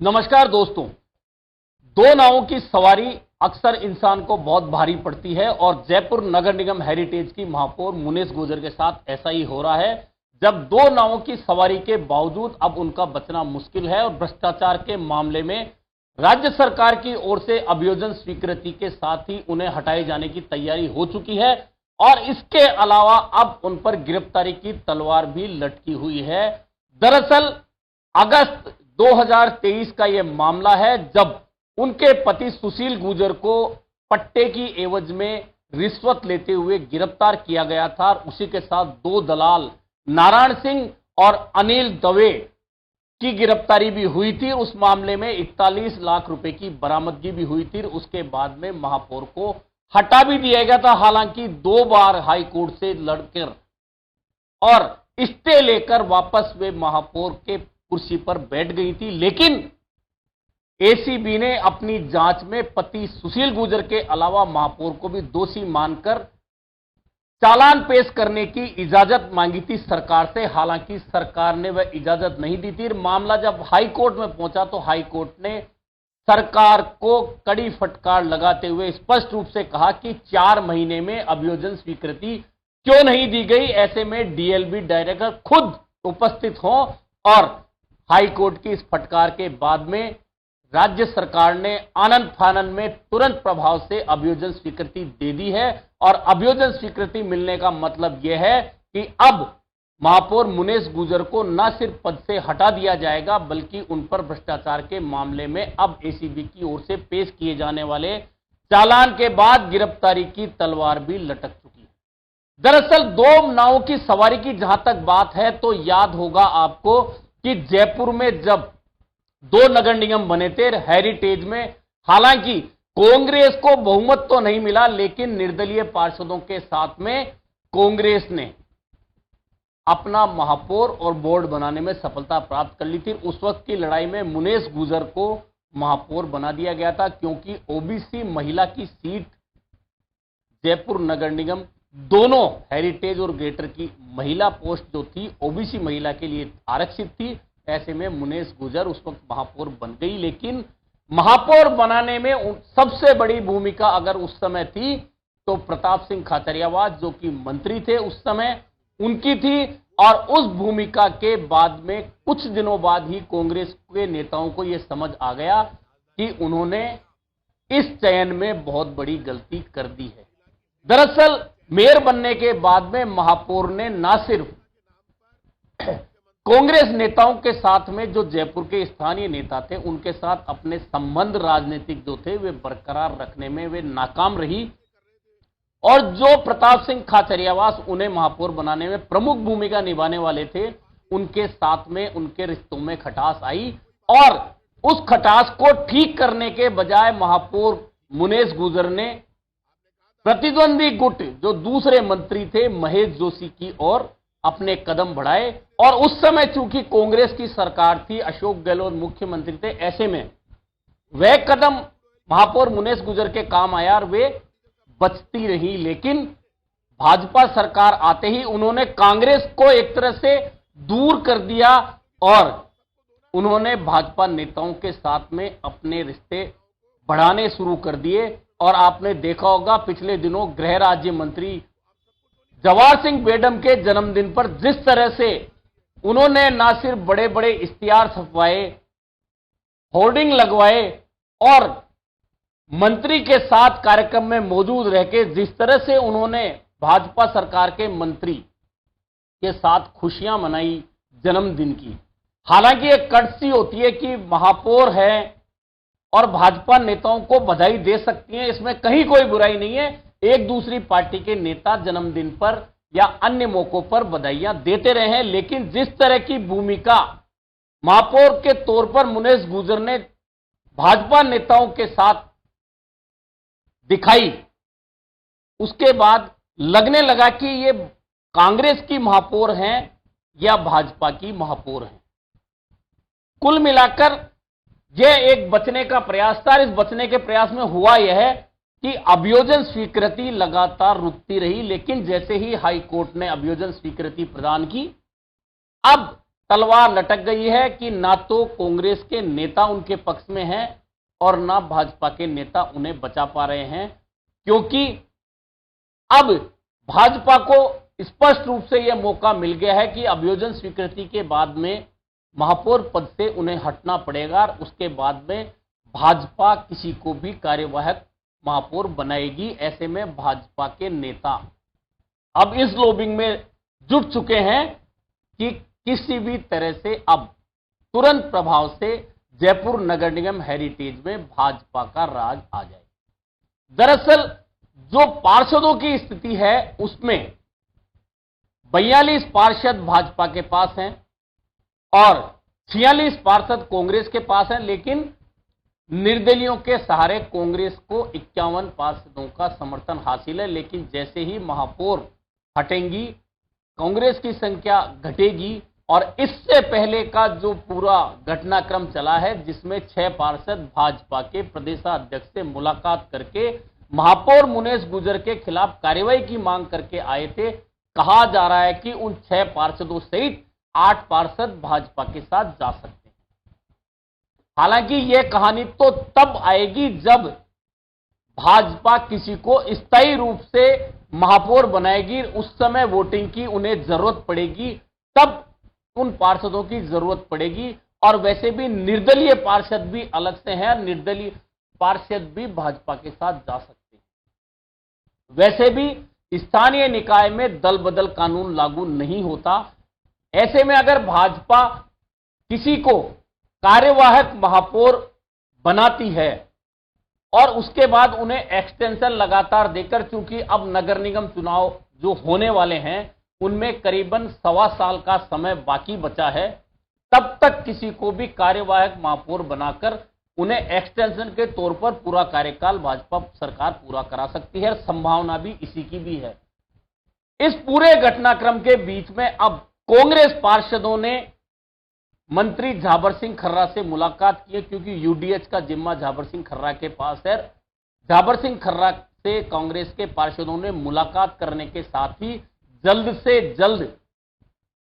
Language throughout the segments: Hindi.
नमस्कार दोस्तों। दो नावों की सवारी अक्सर इंसान को बहुत भारी पड़ती है और जयपुर नगर निगम हेरिटेज की महापौर मुनेश गुर्जर के साथ ऐसा ही हो रहा है, जब दो नावों की सवारी के बावजूद अब उनका बचना मुश्किल है और भ्रष्टाचार के मामले में राज्य सरकार की ओर से अभियोजन स्वीकृति के साथ ही उन्हें हटाए जाने की तैयारी हो चुकी है और इसके अलावा अब उन पर गिरफ्तारी की तलवार भी लटकी हुई है। दरअसल अगस्त 2023 का यह मामला है, जब उनके पति सुशील गुर्जर को पट्टे की एवज में रिश्वत लेते हुए गिरफ्तार किया गया था। उसी के साथ दो दलाल नारायण सिंह और अनिल दवे की गिरफ्तारी भी हुई थी। उस मामले में 41 लाख रुपए की बरामदगी भी हुई थी। उसके बाद में महापौर को हटा भी दिया गया था, हालांकि 2 बार हाई कोर्ट से लड़कर और स्टे लेकर वापस वे महापौर के कुर्सी पर बैठ गई थी। लेकिन एसीबी ने अपनी जांच में पति सुशील गुर्जर के अलावा महापौर को भी दोषी मानकर चालान पेश करने की इजाजत मांगी थी सरकार से। हालांकि सरकार ने वह इजाजत नहीं दी थी। मामला जब हाई कोर्ट में पहुंचा तो हाई कोर्ट ने सरकार को कड़ी फटकार लगाते हुए स्पष्ट रूप से कहा कि 4 महीने में अभियोजन स्वीकृति क्यों नहीं दी गई। ऐसे में डीएलबी डायरेक्टर खुद उपस्थित हों और हाई कोर्ट की इस फटकार के बाद में राज्य सरकार ने आनन फानन में तुरंत प्रभाव से अभियोजन स्वीकृति दे दी है। और अभियोजन स्वीकृति मिलने का मतलब यह है कि अब महापौर मुनेश गुर्जर को न सिर्फ पद से हटा दिया जाएगा, बल्कि उन पर भ्रष्टाचार के मामले में अब एसीबी की ओर से पेश किए जाने वाले चालान के बाद गिरफ्तारी की तलवार भी लटक चुकी है। दरअसल दो नावों की सवारी की जहां तक बात है तो याद होगा आपको कि जयपुर में जब 2 नगर निगम बने थे हेरिटेज में, हालांकि कांग्रेस को बहुमत तो नहीं मिला, लेकिन निर्दलीय पार्षदों के साथ में कांग्रेस ने अपना महापौर और बोर्ड बनाने में सफलता प्राप्त कर ली थी। उस वक्त की लड़ाई में मुनेश गुर्जर को महापौर बना दिया गया था, क्योंकि ओबीसी महिला की सीट जयपुर नगर निगम दोनों हेरिटेज और ग्रेटर की महिला पोस्ट जो थी ओबीसी महिला के लिए आरक्षित थी। ऐसे में मुनेश गुर्जर उस वक्त महापौर बन गई। लेकिन महापौर बनाने में सबसे बड़ी भूमिका अगर उस समय थी तो प्रताप सिंह खाचरियावास जो कि मंत्री थे उस समय, उनकी थी। और उस भूमिका के बाद में कुछ दिनों बाद ही कांग्रेस के नेताओं को यह समझ आ गया कि उन्होंने इस चयन में बहुत बड़ी गलती कर दी है। दरअसल मेयर बनने के बाद में महापौर ने न सिर्फ कांग्रेस नेताओं के साथ में जो जयपुर के स्थानीय नेता थे उनके साथ अपने संबंध राजनीतिक जो थे वे बरकरार रखने में वे नाकाम रही, और जो प्रताप सिंह खाचरियावास उन्हें महापौर बनाने में प्रमुख भूमिका निभाने वाले थे उनके साथ में उनके रिश्तों में खटास आई। और उस खटास को ठीक करने के बजाय महापौर मुनेश गुर्जर ने प्रतिद्वंदी गुट जो दूसरे मंत्री थे महेश जोशी की ओर अपने कदम बढ़ाए। और उस समय चूंकि कांग्रेस की सरकार थी, अशोक गहलोत मुख्यमंत्री थे, ऐसे में वह कदम महापौर मुनेश गुर्जर के काम आया और वे बचती रही। लेकिन भाजपा सरकार आते ही उन्होंने कांग्रेस को एक तरह से दूर कर दिया और उन्होंने भाजपा नेताओं के साथ में अपने रिश्ते बढ़ाने शुरू कर दिए। और आपने देखा होगा पिछले दिनों गृह राज्य मंत्री जवाहर सिंह बेडम के जन्मदिन पर जिस तरह से उन्होंने ना सिर्फ बड़े बड़े इश्तिहार छपवाए, होर्डिंग लगवाए और मंत्री के साथ कार्यक्रम में मौजूद रह के जिस तरह से उन्होंने भाजपा सरकार के मंत्री के साथ खुशियां मनाई जन्मदिन की। हालांकि एक कर्टसी होती है कि महापौर है और भाजपा नेताओं को बधाई दे सकती हैं, इसमें कहीं कोई बुराई नहीं है। एक दूसरी पार्टी के नेता जन्मदिन पर या अन्य मौकों पर बधाइयां देते रहे हैं, लेकिन जिस तरह की भूमिका महापौर के तौर पर मुनेश गुर्जर ने भाजपा नेताओं के साथ दिखाई, उसके बाद लगने लगा कि ये कांग्रेस की महापौर हैं या भाजपा की महापौर हैं। कुल मिलाकर यह एक बचने का प्रयास था। इस बचने के प्रयास में हुआ यह है कि अभियोजन स्वीकृति लगातार रुकती रही, लेकिन जैसे ही हाई कोर्ट ने अभियोजन स्वीकृति प्रदान की, अब तलवार लटक गई है कि ना तो कांग्रेस के नेता उनके पक्ष में हैं और ना भाजपा के नेता उन्हें बचा पा रहे हैं, क्योंकि अब भाजपा को स्पष्ट रूप से यह मौका मिल गया है कि अभियोजन स्वीकृति के बाद में महापौर पद से उन्हें हटना पड़ेगा और उसके बाद में भाजपा किसी को भी कार्यवाहक महापौर बनाएगी। ऐसे में भाजपा के नेता अब इस लॉबिंग में जुट चुके हैं कि किसी भी तरह से अब तुरंत प्रभाव से जयपुर नगर निगम हेरिटेज में भाजपा का राज आ जाए। दरअसल जो पार्षदों की स्थिति है उसमें 42 पार्षद भाजपा के पास हैं और 46 पार्षद कांग्रेस के पास हैं, लेकिन निर्दलियों के सहारे कांग्रेस को 51 पार्षदों का समर्थन हासिल है। लेकिन जैसे ही महापौर हटेंगी कांग्रेस की संख्या घटेगी और इससे पहले का जो पूरा घटनाक्रम चला है जिसमें 6 पार्षद भाजपा के प्रदेशाध्यक्ष से मुलाकात करके महापौर मुनेश गुजर के खिलाफ कार्रवाई की मांग करके आए थे, कहा जा रहा है कि उन 6 पार्षदों सहित 8 पार्षद भाजपा के साथ जा सकते हैं। हालांकि यह कहानी तो तब आएगी जब भाजपा किसी को स्थायी रूप से महापौर बनाएगी, उस समय वोटिंग की उन्हें जरूरत पड़ेगी, तब उन पार्षदों की जरूरत पड़ेगी। और वैसे भी निर्दलीय पार्षद भी अलग से हैं, निर्दलीय पार्षद भी भाजपा के साथ जा सकते हैं। वैसे भी स्थानीय निकाय में दल बदल कानून लागू नहीं होता। ऐसे में अगर भाजपा किसी को कार्यवाहक महापौर बनाती है और उसके बाद उन्हें एक्सटेंशन लगातार देकर, चूंकि अब नगर निगम चुनाव जो होने वाले हैं उनमें करीबन 1.25 साल का समय बाकी बचा है, तब तक किसी को भी कार्यवाहक महापौर बनाकर उन्हें एक्सटेंशन के तौर पर पूरा कार्यकाल भाजपा सरकार पूरा करा सकती है। संभावना भी इसी की भी है। इस पूरे घटनाक्रम के बीच में अब कांग्रेस पार्षदों ने मंत्री झाबर सिंह खर्रा से मुलाकात की है, क्योंकि यूडीएच का जिम्मा झाबर सिंह खर्रा के पास है। झाबर सिंह खर्रा से कांग्रेस के पार्षदों ने मुलाकात करने के साथ ही जल्द से जल्द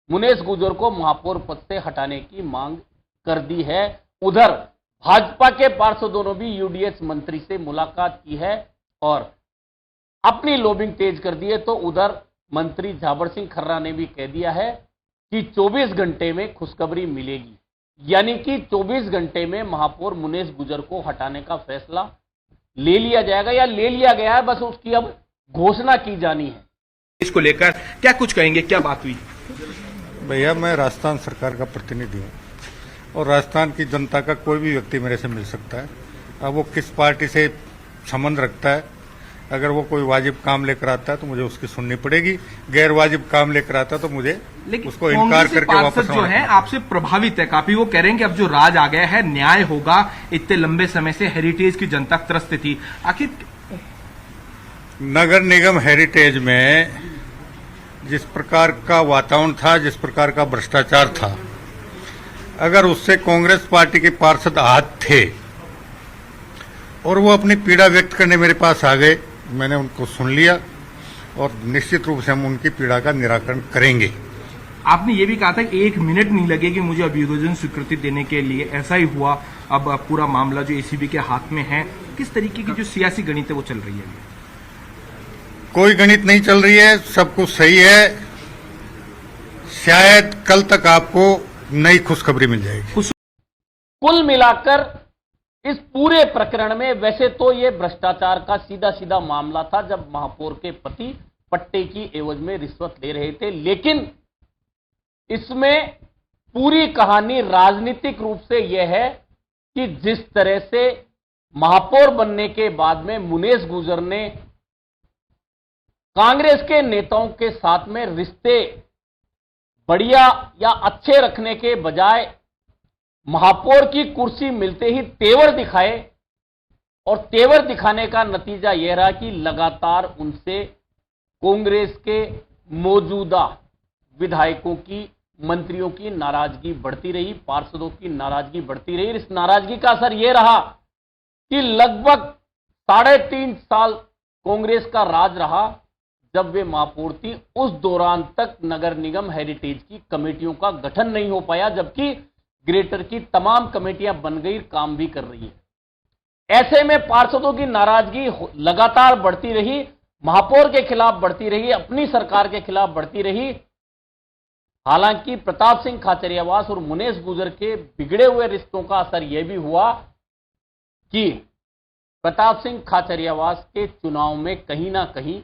मुनेश गुजर को महापौर पद से हटाने की मांग कर दी है। उधर भाजपा के पार्षदों ने भी यूडीएच मंत्री से मुलाकात की है और अपनी लॉबिंग तेज कर दी है। तो उधर मंत्री झाबर सिंह खर्रा ने भी कह दिया है कि 24 घंटे में खुशखबरी मिलेगी, यानी कि 24 घंटे में महापौर मुनेश गुजर को हटाने का फैसला ले लिया जाएगा या ले लिया गया है, बस उसकी अब घोषणा की जानी है। इसको लेकर क्या कुछ कहेंगे, क्या बात हुई? भैया, मैं राजस्थान सरकार का प्रतिनिधि हूँ और राजस्थान की जनता का कोई भी व्यक्ति मेरे से मिल सकता है। अब वो किस पार्टी से संबंध रखता है, अगर वो कोई वाजिब काम लेकर आता है तो मुझे उसकी सुननी पड़ेगी, गैर वाजिब काम लेकर आता है तो मुझे उसको इनकार करके वापस जो है आपसे प्रभावित है काफी। वो कह रहे हैं कि अब जो राज आ गया है न्याय होगा, इतने लंबे समय से हेरिटेज की जनता त्रस्त थी। आखिर नगर निगम हेरिटेज में जिस प्रकार का वातावरण था, जिस प्रकार का भ्रष्टाचार था, अगर उससे कांग्रेस पार्टी के पार्षद आहत थे और वो अपनी पीड़ा व्यक्त करने मेरे पास आ गए, मैंने उनको सुन लिया और निश्चित रूप से हम उनकी पीड़ा का निराकरण करेंगे। आपने ये भी कहा था कि 1 मिनट नहीं लगेगी मुझे अभियोजन स्वीकृति देने के लिए, ऐसा ही हुआ। अब पूरा मामला जो एसीबी के हाथ में है, किस तरीके की जो सियासी गणित है वो चल रही है? कोई गणित नहीं चल रही है, सब कुछ सही है। शायद कल तक आपको नई खुशखबरी मिल जाएगी। कुल मिलाकर इस पूरे प्रकरण में वैसे तो यह भ्रष्टाचार का सीधा सीधा मामला था, जब महापौर के पति पट्टे की एवज में रिश्वत ले रहे थे, लेकिन इसमें पूरी कहानी राजनीतिक रूप से यह है कि जिस तरह से महापौर बनने के बाद में मुनेश गुजर ने कांग्रेस के नेताओं के साथ में रिश्ते बढ़िया या अच्छे रखने के बजाय महापौर की कुर्सी मिलते ही तेवर दिखाए, और तेवर दिखाने का नतीजा यह रहा कि लगातार उनसे कांग्रेस के मौजूदा विधायकों की, मंत्रियों की नाराजगी बढ़ती रही, पार्षदों की नाराजगी बढ़ती रही। इस नाराजगी का असर यह रहा कि लगभग 3.5 साल कांग्रेस का राज रहा, जब वे महापौर थी उस दौरान तक नगर निगम हेरिटेज की कमेटियों का गठन नहीं हो पाया, जबकि ग्रेटर की तमाम कमेटियां बन गई, काम भी कर रही है। ऐसे में पार्षदों की नाराजगी लगातार बढ़ती रही, महापौर के खिलाफ बढ़ती रही, अपनी सरकार के खिलाफ बढ़ती रही। हालांकि प्रताप सिंह खाचरियावास और मुनेश गुजर के बिगड़े हुए रिश्तों का असर यह भी हुआ कि प्रताप सिंह खाचरियावास के चुनाव में कहीं ना कहीं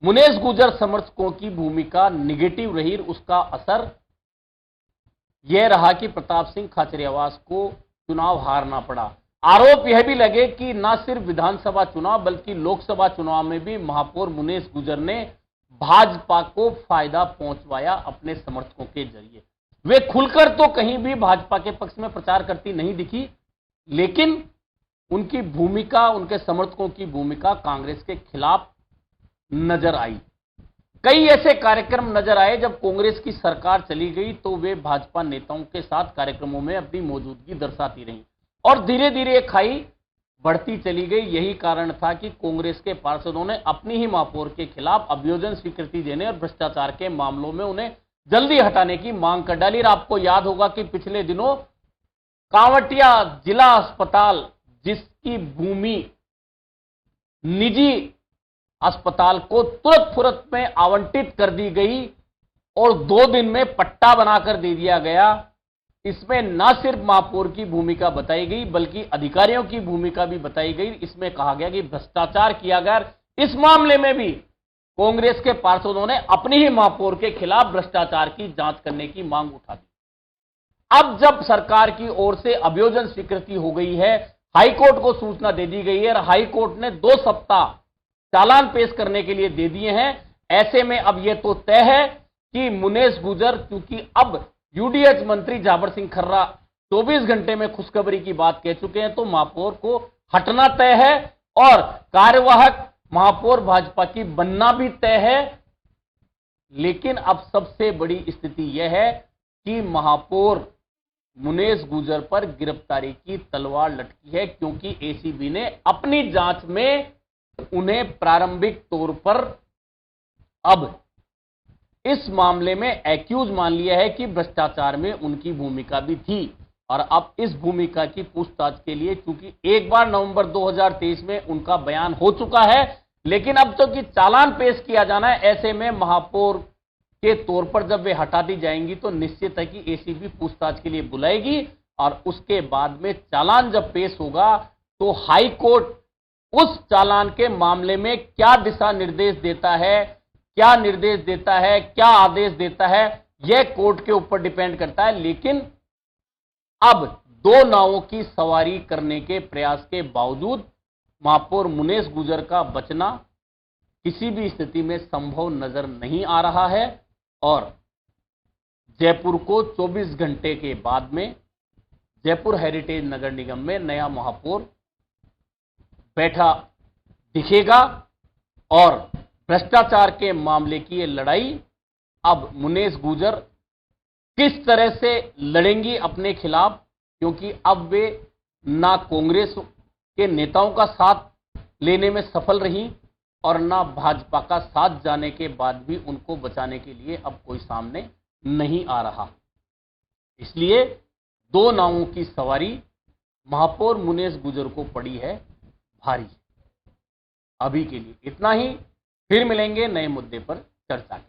मुनेश गुजर समर्थकों की भूमिका निगेटिव रही। उसका असर यह रहा कि प्रताप सिंह खाचरियावास को चुनाव हारना पड़ा। आरोप यह भी लगे कि न सिर्फ विधानसभा चुनाव बल्कि लोकसभा चुनाव में भी महापौर मुनेश गुजर ने भाजपा को फायदा पहुंचवाया अपने समर्थकों के जरिए। वे खुलकर तो कहीं भी भाजपा के पक्ष में प्रचार करती नहीं दिखी, लेकिन उनकी भूमिका, उनके समर्थकों की भूमिका कांग्रेस के खिलाफ नजर आई। कई ऐसे कार्यक्रम नजर आए जब कांग्रेस की सरकार चली गई तो वे भाजपा नेताओं के साथ कार्यक्रमों में अपनी मौजूदगी दर्शाती रहीं और धीरे धीरे खाई बढ़ती चली गई। यही कारण था कि कांग्रेस के पार्षदों ने अपनी ही महापौर के खिलाफ अभियोजन स्वीकृति देने और भ्रष्टाचार के मामलों में उन्हें जल्दी हटाने की मांग कर डाली। आपको याद होगा कि पिछले दिनों कांवटिया जिला अस्पताल, जिसकी भूमि निजी अस्पताल को तुरंत फुरत में आवंटित कर दी गई और 2 दिन में पट्टा बनाकर दे दिया गया, इसमें न सिर्फ महापौर की भूमिका बताई गई बल्कि अधिकारियों की भूमिका भी बताई गई। इसमें कहा गया कि भ्रष्टाचार किया गया। इस मामले में भी कांग्रेस के पार्षदों ने अपनी ही महापौर के खिलाफ भ्रष्टाचार की जांच करने की मांग उठा दी। अब जब सरकार की ओर से अभियोजन स्वीकृति हो गई है, हाईकोर्ट को सूचना दे दी गई है और हाईकोर्ट ने 2 सप्ताह चालान पेश करने के लिए दे दिए हैं। ऐसे में अब यह तो तय है कि मुनेश गुजर, क्योंकि अब यूडीएच मंत्री जाबर सिंह खर्रा 24 घंटे में खुशखबरी की बात कह चुके हैं, तो महापौर को हटना तय है और कार्यवाहक महापौर भाजपा की बनना भी तय है। लेकिन अब सबसे बड़ी स्थिति यह है कि महापौर मुनेश गुजर पर गिरफ्तारी की तलवार लटकी है, क्योंकि एसीबी ने अपनी जांच में उन्हें प्रारंभिक तौर पर अब इस मामले में एक्यूज मान लिया है कि भ्रष्टाचार में उनकी भूमिका भी थी। और अब इस भूमिका की पूछताछ के लिए, क्योंकि एक बार नवंबर 2023 में उनका बयान हो चुका है, लेकिन अब तो कि चालान पेश किया जाना है। ऐसे में महापौर के तौर पर जब वे हटा दी जाएंगी तो निश्चित है कि एसीबी पूछताछ के लिए बुलाएगी और उसके बाद में चालान जब पेश होगा तो हाई कोर्ट उस चालान के मामले में क्या दिशा निर्देश देता है, क्या निर्देश देता है, क्या आदेश देता है, यह कोर्ट के ऊपर डिपेंड करता है। लेकिन अब 2 नावों की सवारी करने के प्रयास के बावजूद महापौर मुनेश गुजर का बचना किसी भी स्थिति में संभव नजर नहीं आ रहा है और जयपुर को 24 घंटे के बाद में जयपुर हेरिटेज नगर निगम में नया महापौर बैठा दिखेगा और भ्रष्टाचार के मामले की ये लड़ाई अब मुनेश गुजर किस तरह से लड़ेंगी अपने खिलाफ, क्योंकि अब वे ना कांग्रेस के नेताओं का साथ लेने में सफल रही और ना भाजपा का साथ जाने के बाद भी उनको बचाने के लिए अब कोई सामने नहीं आ रहा। इसलिए 2 नावों की सवारी महापौर मुनेश गुजर को पड़ी है भारी। अभी के लिए इतना ही, फिर मिलेंगे नए मुद्दे पर चर्चा के।